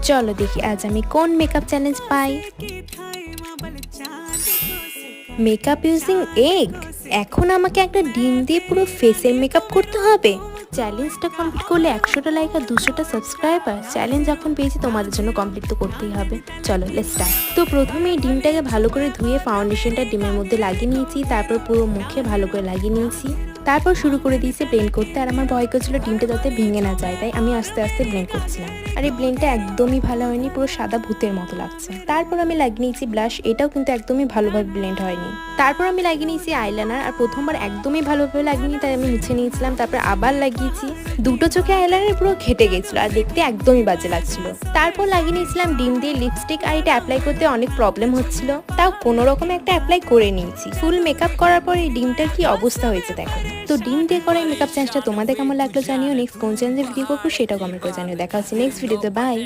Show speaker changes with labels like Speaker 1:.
Speaker 1: চলো দেখি আজ আমি কোন মেকআপ চ্যালেঞ্জ পাই। Makeup using egg. এখন আমাকে একটা ডিম দিয়ে পুরো ফেসের মেকআপ করতে হবে। চ্যালেঞ্জটা কমপ্লিট করলে 100টা লাইক আর 200টা সাবস্ক্রাইবার। চ্যালেঞ্জ যখন পেয়েছি তোমাদের জন্য কমপ্লিট তো করতেই হবে। চলো লেটস স্টার্ট। তো প্রথমে এই ডিমটাকে ভালো করে ধুয়ে ফাউন্ডেশনটা ডিমের মধ্যে লাগিয়ে নিয়েছি, তারপর পুরো মুখে ভালো করে লাগিয়ে নিয়েছি, তারপর শুরু করে দিয়েছি ব্লেন্ড করতে। আর আমার ভয় করছিল ডিমটা যাতে ভেঙে না যায়, তাই আমি আস্তে আস্তে ব্লেন্ড করছিলাম। আর এই ব্লেন্ডটা একদমই ভালো হয়নি, পুরো সাদা ভূতের মতো লাগছে। তারপর আমি লাগিয়ে নিয়েছি ব্লাশ, এটাও কিন্তু একদমই ভালোভাবে ব্লেন্ড হয়নি। তারপর আমি লাগিয়ে নিয়েছি আইলাইনার, আর প্রথমবার একদমই ভালোভাবে লাগিয়ে তাই আমি মুছে নিয়েছিলাম, তারপর আবার লাগিয়েছি। দুটো চোখে আইলাইনার পুরো ঘেটে গেছিলো আর দেখতে একদমই বাজে লাগছিল। তারপর লাগিয়ে নিয়েছিলাম ডিম দিয়ে লিপস্টিক, আর এটা অ্যাপ্লাই করতে অনেক প্রবলেম হচ্ছিল, তাও কোনো রকমে একটা অ্যাপ্লাই করে নিয়েছি। ফুল মেকআপ করার পর এই ডিমটার কি অবস্থা হয়েছে দেখো। তো ডিম দিয়ে করা এই মেকআপ চ্যালেঞ্জটা তোমাদের কেমন লাগলো জানিও। নেক্সট কোন চ্যালেঞ্জে ভিডিও করবো সেটাও কমেন্ট করে জানিও। দেখা হচ্ছে নেক্সট ভিডিওতে, বাই।